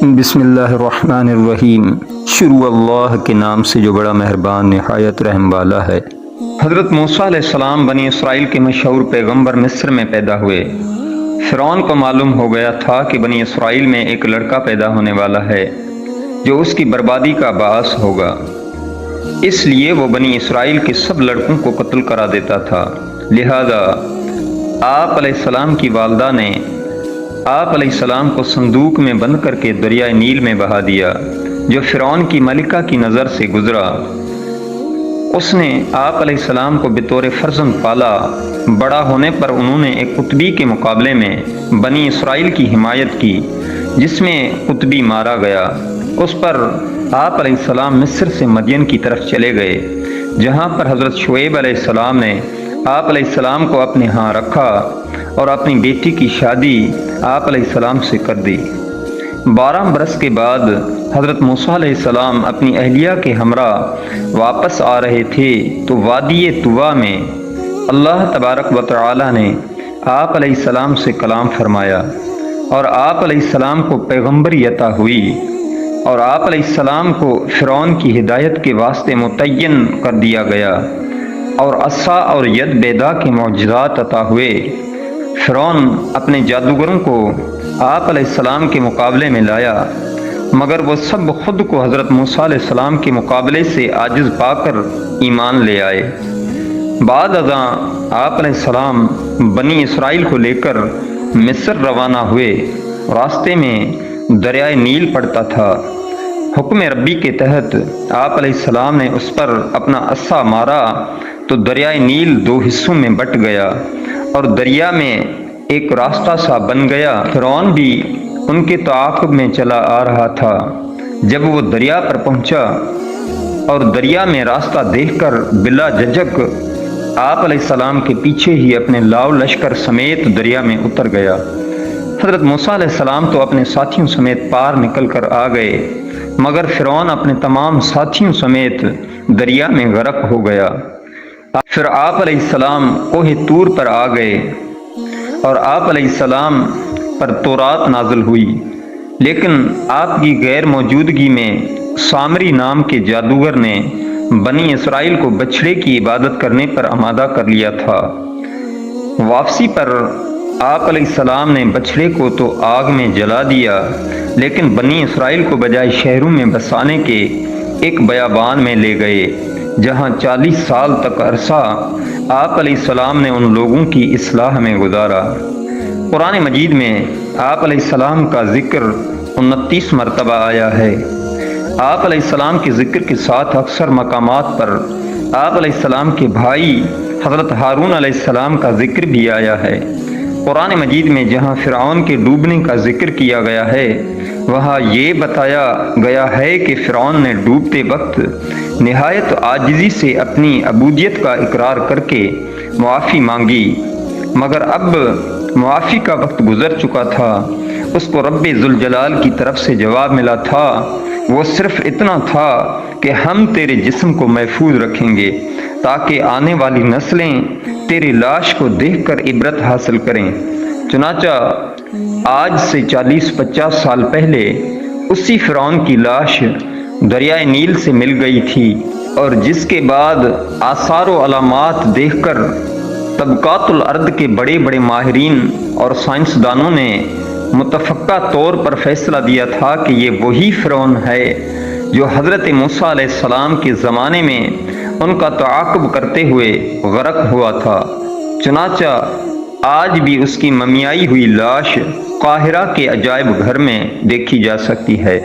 بسم اللہ الرحمن الرحیم۔ شروع اللہ کے نام سے جو بڑا مہربان نہایت رحم والا ہے۔ حضرت موسیٰ علیہ السلام بنی اسرائیل کے مشہور پیغمبر مصر میں پیدا ہوئے۔ فرعون کو معلوم ہو گیا تھا کہ بنی اسرائیل میں ایک لڑکا پیدا ہونے والا ہے جو اس کی بربادی کا باعث ہوگا، اس لیے وہ بنی اسرائیل کے سب لڑکوں کو قتل کرا دیتا تھا۔ لہذا آپ علیہ السلام کی والدہ نے آپ علیہ السلام کو صندوق میں بند کر کے دریائے نیل میں بہا دیا، جو فرعون کی ملکہ کی نظر سے گزرا۔ اس نے آپ علیہ السلام کو بطور فرزند پالا۔ بڑا ہونے پر انہوں نے ایک قطبی کے مقابلے میں بنی اسرائیل کی حمایت کی، جس میں قطبی مارا گیا۔ اس پر آپ علیہ السلام مصر سے مدین کی طرف چلے گئے، جہاں پر حضرت شعیب علیہ السلام نے آپ علیہ السلام کو اپنے ہاں رکھا اور اپنی بیٹی کی شادی آپ علیہ السلام سے کر دی۔ 12 برس کے بعد حضرت موسیٰ علیہ السلام اپنی اہلیہ کے ہمراہ واپس آ رہے تھے تو وادی طویٰ میں اللہ تبارک و تعالی نے آپ علیہ السلام سے کلام فرمایا، اور آپ علیہ السلام کو پیغمبری عطا ہوئی، اور آپ علیہ السلام کو فرعون کی ہدایت کے واسطے متعین کر دیا گیا، اور عصا اور ید بیضا کے معجزات عطا ہوئے۔ فرعون اپنے جادوگروں کو آپ علیہ السلام کے مقابلے میں لایا، مگر وہ سب خود کو حضرت موسیٰ علیہ السلام کے مقابلے سے عاجز پا کر ایمان لے آئے۔ بعد ازاں آپ علیہ السلام بنی اسرائیل کو لے کر مصر روانہ ہوئے۔ راستے میں دریائے نیل پڑتا تھا۔ حکم ربی کے تحت آپ علیہ السلام نے اس پر اپنا عصا مارا تو دریائے نیل 2 حصوں میں بٹ گیا، اور دریا میں ایک راستہ سا بن گیا۔ فرعون بھی ان کے تعاقب میں چلا آ رہا تھا۔ جب وہ دریا پر پہنچا اور دریا میں راستہ دیکھ کر بلا جھجک آپ علیہ السلام کے پیچھے ہی اپنے لاؤ لشکر سمیت دریا میں اتر گیا۔ حضرت موسیٰ علیہ السلام تو اپنے ساتھیوں سمیت پار نکل کر آ گئے، مگر فرعون اپنے تمام ساتھیوں سمیت دریا میں غرق ہو گیا۔ پھر آپ علیہ السلام کوہ طور پر آ گئے، اور آپ علیہ السلام پر تورات نازل ہوئی، لیکن آپ کی غیر موجودگی میں سامری نام کے جادوگر نے بنی اسرائیل کو بچھڑے کی عبادت کرنے پر آمادہ کر لیا تھا۔ واپسی پر آپ علیہ السلام نے بچھڑے کو تو آگ میں جلا دیا، لیکن بنی اسرائیل کو بجائے شہروں میں بسانے کے ایک بیابان میں لے گئے، جہاں 40 سال تک عرصہ آپ علیہ السلام نے ان لوگوں کی اصلاح میں گزارا۔ قرآن مجید میں آپ علیہ السلام کا ذکر 29 مرتبہ آیا ہے۔ آپ علیہ السلام کے ذکر کے ساتھ اکثر مقامات پر آپ علیہ السلام کے بھائی حضرت ہارون علیہ السلام کا ذکر بھی آیا ہے۔ قرآن مجید میں جہاں فرعون کے ڈوبنے کا ذکر کیا گیا ہے، وہاں یہ بتایا گیا ہے کہ فرعون نے ڈوبتے وقت نہایت عاجزی سے اپنی عبودیت کا اقرار کر کے معافی مانگی، مگر اب معافی کا وقت گزر چکا تھا۔ اس کو رب ذوالجلال کی طرف سے جواب ملا تھا، وہ صرف اتنا تھا کہ ہم تیرے جسم کو محفوظ رکھیں گے تاکہ آنے والی نسلیں تیری لاش کو دیکھ کر عبرت حاصل کریں۔ چنانچہ آج سے 40-50 سال پہلے اسی فرعون کی لاش دریائے نیل سے مل گئی تھی، اور جس کے بعد آثار و علامات دیکھ کر طبقات الارض کے بڑے بڑے ماہرین اور سائنسدانوں نے متفقہ طور پر فیصلہ دیا تھا کہ یہ وہی فرعون ہے جو حضرت موسیٰ علیہ السلام کے زمانے میں ان کا تعاقب کرتے ہوئے غرق ہوا تھا۔ چنانچہ آج بھی اس کی ممیائی ہوئی لاش قاہرہ کے عجائب گھر میں دیکھی جا سکتی ہے۔